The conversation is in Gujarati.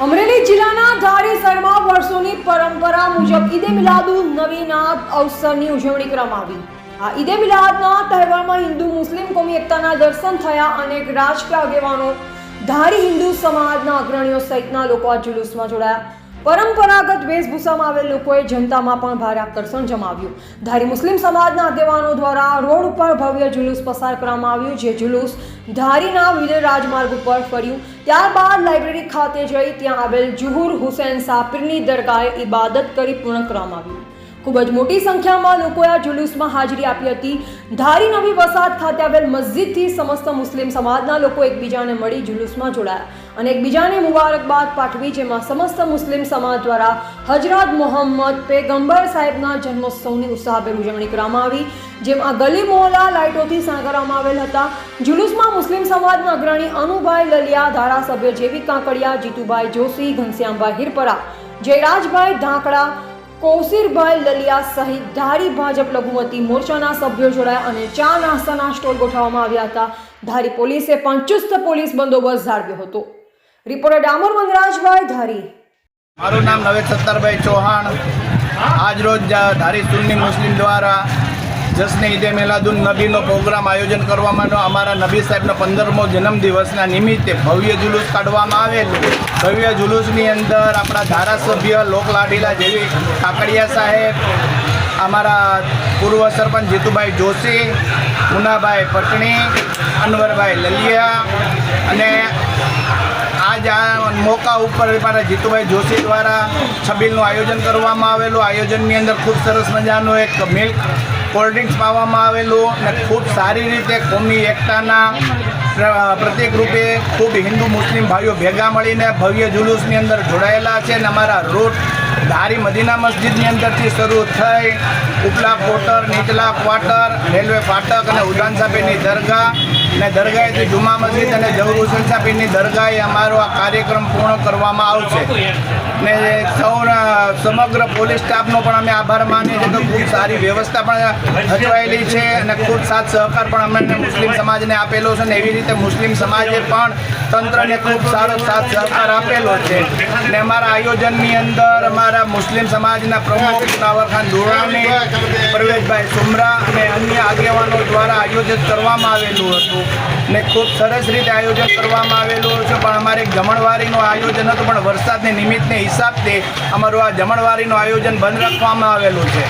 અમરેલી જિલ્લાના ધારી શહેરમાં વર્ષોની પરંપરા મુજબ ઈદે મિલાદુન નબીના અવસરની ઉજવણી કરવામાં આવી। આ ઈદે મિલાદના તહેવારમાં હિન્દુ મુસ્લિમ કોમી એકતાના દર્શન થયા। અનેક રાજકીય આગેવાનો, ધારી હિન્દુ સમાજના અગ્રણીઓ સહિતના લોકો આ જુલુસમાં જોડાયા। પરંપરાગત વેશભૂષામાં આવેલ લોકોએ જનતામાં પણ ભારે આકર્ષણ જમાવ્યું। ધારી મુસ્લિમ સમાજના આગેવાનો દ્વારા રોડ ઉપર ભવ્ય જુલુસ પસાર કરવામાં આવ્યું, જે જુલુસ ધારીના વિવિધ રાજમાર્ગ ઉપર ફર્યું। ત્યારબાદ લાઇબ્રેરી ખાતે જઈ ત્યાં આવેલ ઝુહુર હુસૈન સાપીરની દરગાહે ઇબાદત કરી પૂર્ણ કરવામાં આવ્યું। ખૂબ જ મોટી સંખ્યામાં લોકોએ આ જુલુસમાં હાજરી આપી હતી। ધારી નવી વસાહત ખાતે આવેલ મસ્જિદથી સમસ્ત મુસ્લિમ સમાજના લોકો એકબીજાને મળી જુલુસમાં જોડાયા અને એકબીજાને મુબારકબાદ પાઠવી, જેમાં સમસ્ત મુસ્લિમ સમાજ દ્વારા હજરત મોહમ્મદ પેગંબર સાહેબના જન્મોત્સવની ઉત્સાહભેર ઉજવણી કરવામાં આવી, જેમાં ગલી મોહલ્લા લાઇટોથી શણગારવામાં આવેલ હતા। જુલુસમાં મુસ્લિમ સમાજના અગ્રણી અનુભાઈ લલિયા, ધારાસભ્ય જેવી કાકડિયા, જીતુભાઈ જોશી, ઘનશ્યામભાઈ હિરપરા, જયરાજભાઈ ધાંકડા, કૌશિરભાઈ લલિયા સહિત ધારી ભાજપ લઘુમતી મોરચાના સભ્યો જોડાયા અને ચા નાસ્તાના સ્ટોલ ગોઠવવામાં આવ્યા હતા। ધારી પોલીસે પણ ચુસ્ત પોલીસ બંદોબસ્ત જાળવ્યો હતો। રિપોર્ટર ડામોર વનરાજભાઈ, ધારી। મારું નામ નવેદ સત્તારભાઈ ચૌહાણ। આજ રોજ ધારી સુન્ની મુસ્લિમ દ્વારા જશ્ન ઈદે મિલાદુન નબીનો પ્રોગ્રામ આયોજન કરવામાં આવ્યો। અમારા નબી સાહેબનો 15મો જન્મદિવસના નિમિત્તે ભવ્ય જુલુસ કાઢવામાં આવેલું। ભવ્ય જુલુસની અંદર આપણા ધારાસભ્ય લોકલાડીલા જેવી કાકડિયા સાહેબ, અમારા પૂર્વ સરપંચ જીતુભાઈ જોશી, મુનાભાઈ પટણી, અનવરભાઈ લલિયા અને આજ આ મોકા ઉપર મારા જીતુભાઈ જોશી દ્વારા છબીલનું આયોજન કરવામાં આવેલું। આયોજનની અંદર ખૂબ સરસ મજાનું એક મિલ્ક કોલ્ડ ડ્રિંક્સ પાવામાં આવેલું અને ખૂબ સારી રીતે કોમી એકતાના પ્રત્યેક રૂપે ખૂબ હિન્દુ મુસ્લિમ ભાઈઓ ભેગા મળીને ભવ્ય જુલુસની અંદર જોડાયેલા છે। અને અમારા રૂટ ધારી મદીના મસ્જિદની અંદરથી શરૂ થઈ ઉપલા કોટર, નીચલા ક્વાર્ટર, રેલવે ફાટક અને ઉદાન સાહેબની દરગાહ અને દરગાહેથી જુમા મસ્જિદ અને ઝહુર હુસૈન સાહેબની દરગાહે અમારો આ કાર્યક્રમ પૂર્ણ કરવામાં આવશે। ને સમગ્ર પોલીસ સ્ટાફનો પણ અમે આભાર માનીએ છીએ કે ખૂબ સારી વ્યવસ્થા પણ સચવાયેલી છે અને ખૂબ સાથ સહકાર પણ અમને મુસ્લિમ સમાજને આપેલો છે ને એવી રીતે મુસ્લિમ સમાજે પણ તંત્રને ખૂબ સારો સાથ સહકાર આપેલો છે। ને અમારા આયોજનની અંદર અમારા મુસ્લિમ સમાજના પ્રમુખ મુનાવરખાન દુરાની, પરવેશભાઈ સુમરા અને અન્ય આગેવાનો દ્વારા આયોજિત કરવામાં આવેલું હતું ને ખૂબ સરસ રીતે આયોજન કરવામાં આવેલું છે। પણ અમારે એક જમણવારીનું આયોજન હતું, પણ વરસાદને નિમિત્તને હિસાબથી અમારું આ જમણવારીનું આયોજન બંધ રાખવામાં આવેલું છે।